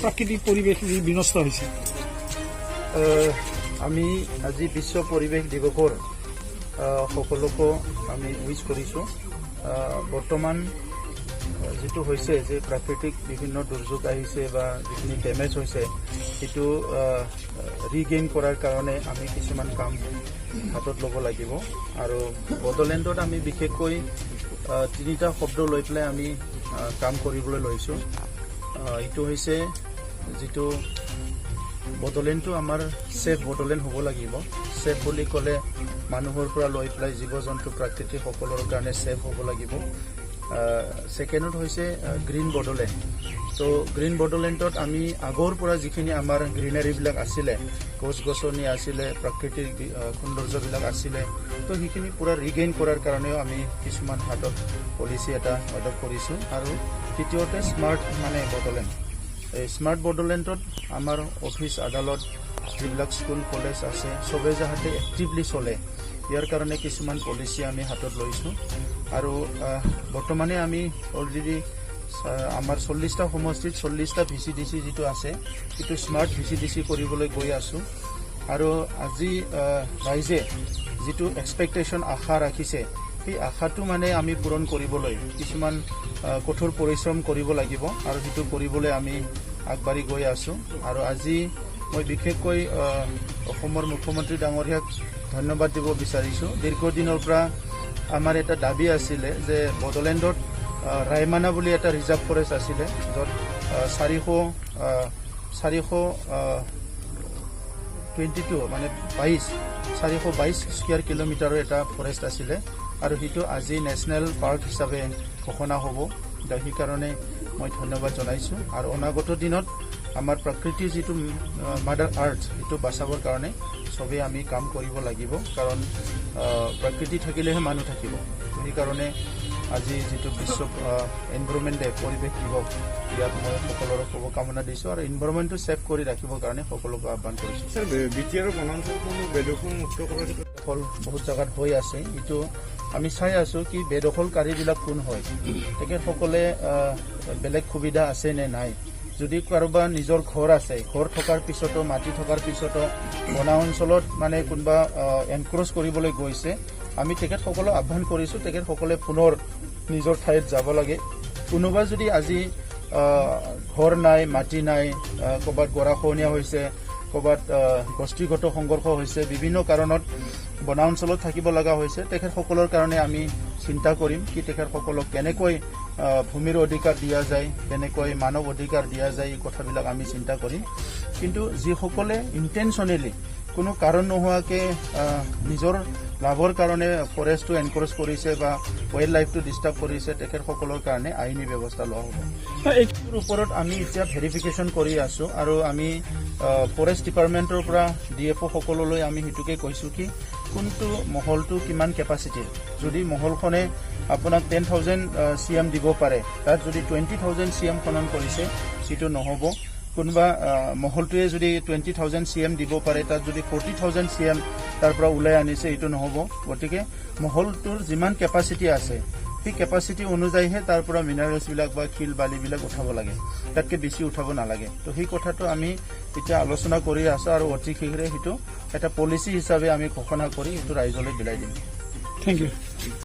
প্ৰাকৃতিক পৰিৱেশ বিনষ্ট হৈছে? আমি আজি বিশ্ব পৰিৱেশ দিৱসৰ সকলোকে আমি উইচ কৰিছোঁ। বৰ্তমান যেটো হৈছে যে প্ৰাকৃতিক বিভিন্ন দুৰ্যোগ আহিছে বা যিখিনি ডেমেজ হৈছে সেইটো ৰিগেইন কৰাৰ কাৰণে আমি কিছুমান কাম হাতত ল'ব লাগিব। আৰু বড়োলেণ্ডত আমি বিশেষকৈ তিনিটা শব্দ লৈ পেলাই আমি কাম কৰিবলৈ লৈছোঁ। এইটো হৈছে যিটো বড়োলেণ্ডটো আমাৰ ছেফ বড়োলেণ্ড হ'ব লাগিব। ছেফ বুলি ক'লে মানুহৰ পৰা লৈ পেলাই জীৱ জন্তু প্ৰাকৃতিক সকলৰ কাৰণে ছেফ হ'ব লাগিব। ছেকেণ্ডত হৈছে গ্ৰীণ বড়োলেণ্ড। তো গ্ৰীণ বড়োলেণ্ডত আমি আগৰ পৰা যিখিনি আমাৰ গ্ৰীনাৰীবিলাক আছিলে, গছ গছনি আছিলে, প্ৰাকৃতিক সৌন্দৰ্যবিলাক আছিলে, তো সেইখিনি পূৰা ৰিগেইন কৰাৰ কাৰণেও আমি কিছুমান হাতত পলিচি এটা এডপ্ট কৰিছোঁ। আৰু তৃতীয়তে স্মাৰ্ট বড়োলেণ্ড। এই স্মাৰ্ট বড়োলেণ্ডত আমাৰ অফিচ আদালত যিবিলাক স্কুল কলেজ আছে চবে যাতে এক্টিভলি চলে, ইয়াৰ কাৰণে কিছুমান পলিচি আমি হাতত লৈছোঁ। আৰু বৰ্তমানে আমি অলৰেডি আমাৰ 40টা সমষ্টিত 40টা VCDC যিটো আছে সেইটো স্মাৰ্ট VCDC কৰিবলৈ গৈ আছোঁ। আৰু আজি ৰাইজে যিটো এক্সপেক্টেশ্যন আশা ৰাখিছে সেই আশাটো আমি পূৰণ কৰিবলৈ কিছুমান কঠোৰ পৰিশ্ৰম কৰিব লাগিব আৰু সেইটো কৰিবলৈ আমি আগবাঢ়ি গৈ আছোঁ। আৰু আজি মই বিশেষকৈ অসমৰ মুখ্যমন্ত্ৰী ডাঙৰীয়াক ধন্যবাদ দিব বিচাৰিছোঁ। দীৰ্ঘদিনৰ পৰা আমাৰ এটা দাবী আছিলে যে বড়োলেণ্ডত ৰাইমানা বুলি এটা ৰিজাৰ্ভ ফৰেষ্ট আছিলে, য'ত 422 স্কুৱেৰ কিলোমিটাৰৰ এটা ফৰেষ্ট আছিলে আৰু সেইটো আজি নেশ্যনেল পাৰ্ক হিচাপে ঘোষণা হ'ব। সেইকাৰণে মই ধন্যবাদ জনাইছোঁ। আৰু অনাগত দিনত আমাৰ প্ৰকৃতিৰ যিটো মাদাৰ আৰ্থ সেইটো বাচাবৰ কাৰণে চবেই আমি কাম কৰিব লাগিব, কাৰণ প্ৰকৃতি থাকিলেহে মানুহ থাকিব। সেইকাৰণে আজি যিটো বিশ্ব এনভাইৰনমেণ্ট ডে পৰিৱেশ দিৱস, ইয়াত মই সকলোৰে শুভকামনা দিছোঁ আৰু এনভাইৰনমেণ্টটো ছেভ কৰি ৰাখিবৰ কাৰণে সকলোকে আহ্বান কৰিছোঁ। বেদখল বহুত জেগাত হৈ আছে, এইটো আমি চাই আছোঁ কি বেদখলকাৰীবিলাক কোন হয়, তেখেতসকলে বেলেগ সুবিধা আছে নে নাই। যদি কাৰোবাৰ নিজৰ ঘৰ আছে, ঘৰ থকাৰ পিছতো মাটি থকাৰ পিছতো বনা অঞ্চলত কোনোবা এনক্ৰ'চ কৰিবলৈ গৈছে, আমি তেখেতসকলক আহ্বান কৰিছোঁ তেখেতসকলে পুনৰ নিজৰ ঠাইত যাব লাগে। কোনোবা যদি আজি ঘৰ নাই, মাটি নাই, ক'ৰবাত গৰাখহনীয়া হৈছে, ক'ৰবাত গোষ্ঠীগত সংঘৰ্ষ হৈছে, বিভিন্ন কাৰণত বনা অঞ্চলত থাকিব লগা হৈছে, তেখেতসকলৰ কাৰণে আমি চিন্তা কৰিম কি তেখেতসকলক কেনেকৈ ভূমিৰ অধিকাৰ দিয়া যায়, কেনেকৈ মানৱ অধিকাৰ দিয়া যায়, এই কথাবিলাক আমি চিন্তা কৰিম। কিন্তু যিসকলে ইণ্টেনশ্যনেলি কোনো কাৰণ নোহোৱাকৈ নিজৰ লাভৰ কাৰণে ফৰেষ্টটো এনক্ৰ'চ কৰিছে বা ৱাইল্ড লাইফটো ডিষ্টাৰ্ব কৰিছে, তেখেতসকলৰ কাৰণে আইনী ব্যৱস্থা লোৱা হ'ব। এইটোৰ ওপৰত আমি এতিয়া ভেৰিফিকেশ্যন কৰি আছোঁ আৰু আমি ফৰেষ্ট ডিপাৰ্টমেণ্টৰ পৰা DFO সকললৈ আমি সেইটোকে কৈছোঁ কি কোনটো মহলটো কিমান কেপাচিটিৰ। যদি মহলখনে আপোনাক 10,000 CM দিব পাৰে, তাত যদি 20,000 CM খনন কৰিছে সেইটো নহ'ব। কোনোবা মহলটোৱে যদি 20,000 CM দিব পাৰে, তাত যদি 40,000 CM তাৰ পৰা ওলাই আনিছে এইটো নহ'ব। গতিকে মহলটোৰ যিমান কেপাচিটি আছে সেই কেপাচিটি অনুযায়ীহে তাৰ পৰা মিনাৰেলছবিলাক বা শিল বালিবিলাক উঠাব লাগে, তাতকৈ বেছি উঠাব নালাগে। তো সেই কথাটো আমি এতিয়া আলোচনা কৰি আছোঁ আৰু অতি শীঘ্ৰে সেইটো এটা পলিচি হিচাপে আমি ঘোষণা কৰি সেইটো ৰাইজলৈ বিলাই দিম। Thank U.